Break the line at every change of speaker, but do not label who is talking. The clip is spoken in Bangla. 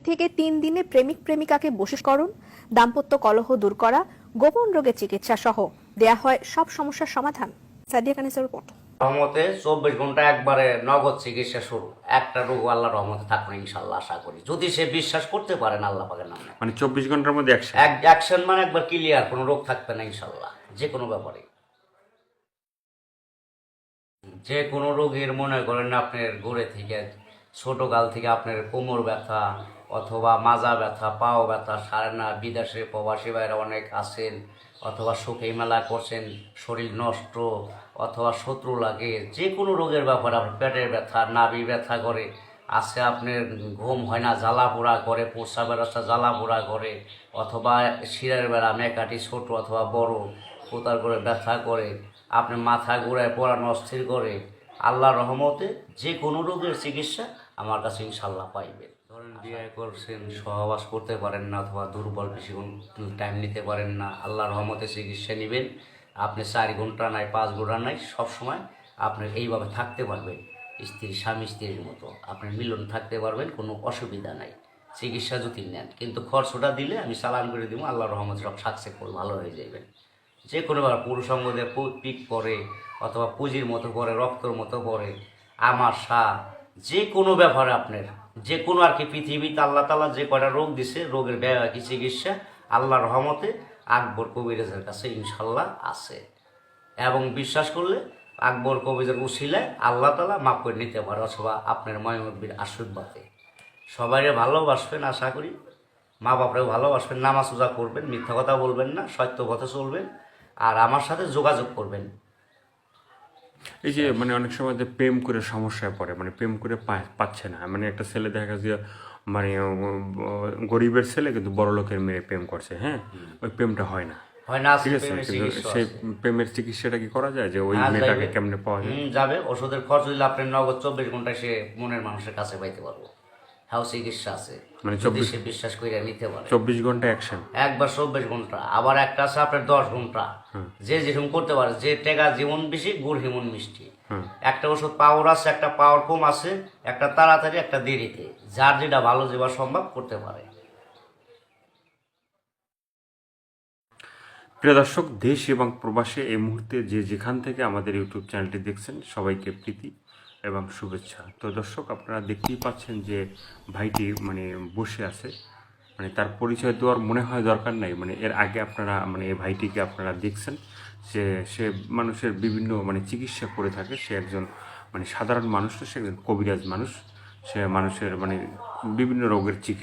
থেকে ৩ দিনে প্রেমিক প্রেমিকাকে বশীকরণ, দাম্পত্য কলহ দূর করা, গোপন রোগের চিকিৎসা সহ দেয়া হয় সব সমস্যার সমাধান। সাদিয়া কানিসের রিপোর্ট।
রহমতে ২৪ ঘন্টা একবারে নগদ চিকিৎসা শুরু। একটা রোগ আল্লাহ রহমতে থাকবে ইনশাল্লাহ, আশা করি, যদি সে বিশ্বাস করতে পারেন আল্লাহ পাকের নামে।
মানে 24 ঘন্টার মধ্যে
অ্যাকশন মানে একবার ক্লিয়ার, কোনো রোগ থাকবে না ইনশাল্লাহ, যে কোনো ব্যাপারে। যে কোনো রোগের মনে করেন আপনার গোড়ে থেকে ছোটকাল থেকে আপনার কোমর ব্যথা অথবা মাজা ব্যথা, পাও ব্যথা সারে না, বিদেশে প্রবাসী বাইরে অনেক আছেন, অথবা সুখে মেলা করছেন, শরীর নষ্ট অথবা শত্রু লাগে, যে কোনো রোগের ব্যাপারে আপনার পেটের ব্যথা, নাভি ব্যথা করে আছে, আপনার ঘুম হয় না, জ্বালা পোড়া করে, প্রস্রাবের রাস্তা জ্বালা পোড়া করে, অথবা শিরার বেড়া মেকাটি ছোট অথবা বড় কোতার করে ব্যথা করে, আপনার মাথা ঘুরায় পড়ানো অস্থির করে, আল্লাহর রহমতে যে কোনো রোগের চিকিৎসা আমার কাছে ইনশাল্লাহ পাইবে। ধরেন বিয়ে করছেন, সহবাস করতে পারেন না অথবা দুর্বল, বেশিক্ষণ টাইম নিতে পারেন না, আল্লাহর রহমতে চিকিৎসা নেবেন। আপনি 4 ঘন্টা নাই 5 ঘন্টা নাই, সবসময় আপনি এইভাবে থাকতে পারবেন, স্বামী স্ত্রীর মতো আপনি মিলন থাকতে পারবেন, কোনো অসুবিধা নাই চিকিৎসা যদি নেন। কিন্তু খরচটা দিলে আমি চালান করে দিব, আল্লাহর রহমতে সব সাকসেসফুল ভালো হয়ে যাবেন। যে কোনোবার পুরুষঙ্গ দিয়ে পিক পরে অথবা পুঁজির মতো পরে, রক্তর মতো পরে, আমাশা, যে কোনো ব্যাপারে আপনার যে কোনো আর কি পৃথিবীতে আল্লাহ তাআলা যে কয়টা রোগ দিছে, রোগের কি চিকিৎসা আল্লাহর রহমতে আকবর কবিরাজের কাছে ইনশাল্লাহ আছে। এবং বিশ্বাস করলে আকবর কবিরাজের উসিলায় আল্লাহ তাআলা মাফ করে নিতে পারে, অথবা আপনার ময়মুরব্বির আশীর্বাদে। সবাইরে ভালোবাসবেন, আশা করি মা বাপরেও ভালোবাসবেন, নামাজ রোজা করবেন, মিথ্যা কথা বলবেন না, সত্য পথে চলবেন, আর আমার সাথে যোগাযোগ করবেন।
এই যে মানে অনেক সময় যে প্রেম করে সমস্যায় পড়ে, মানে প্রেম করে পাচ্ছে না, মানে একটা ছেলে দেখা গেছে মানে গরিবের ছেলে কিন্তু বড় লোকের মেয়ে প্রেম করছে, হ্যাঁ, ওই প্রেমটা হয় না,
হয় না,
ঠিক আছে, কিন্তু সেই প্রেমের চিকিৎসাটা কি করা যায়, যে ওই মেয়েটাকে কেমনে পাওয়া যায়?
যাবে, ওষুধের খরচ দিলে আপনি নগদ 24 ঘন্টায় সে মনের মানুষের কাছে পাইতে পারবো। হ্যাঁ, চিকিৎসা আছে,
মানে
যদি সে বিশ্বাস করে নিতে পারে।
24 ঘন্টা অ্যাকশন,
একবার 24 ঘন্টা, আবার একটা আছে আপনার 10 ঘন্টা। যে যেরকম করতে পারে, যে টেকা যেমন বেশি গুড় হেমন মিষ্টি। একটা ওষুধ পাওয়ার আছে, একটা পাওয়ার কম আছে, একটা তাড়াতাড়ি, একটা দেরিতে, যার যেটা ভালো যেবার সম্ভব করতে পারে।
প্রিয় দর্শক, দেশ এবং প্রবাসে এই মুহূর্তে যে যেখান থেকে আমাদের ইউটিউব চ্যানেলটি দেখছেন, সবাইকে প্রীতি এবং শুভেচ্ছা। তো দর্শক, আপনারা দেখতেই পাচ্ছেন যে ভাইটি মানে বসে আছে, মানে তার পরিচয় দেওয়ার মনে হয় দরকার নাই, মানে এর আগে আপনারা মানে এই ভাইটিকে আপনারা দেখছেন যে সে মানুষের বিভিন্ন মানে চিকিৎসা করে থাকে। সে একজন মানে সাধারণ মানুষ, সে একজন কবিরাজ মানুষ, সে মানুষের মানে বিভিন্ন রোগের চিকিৎসা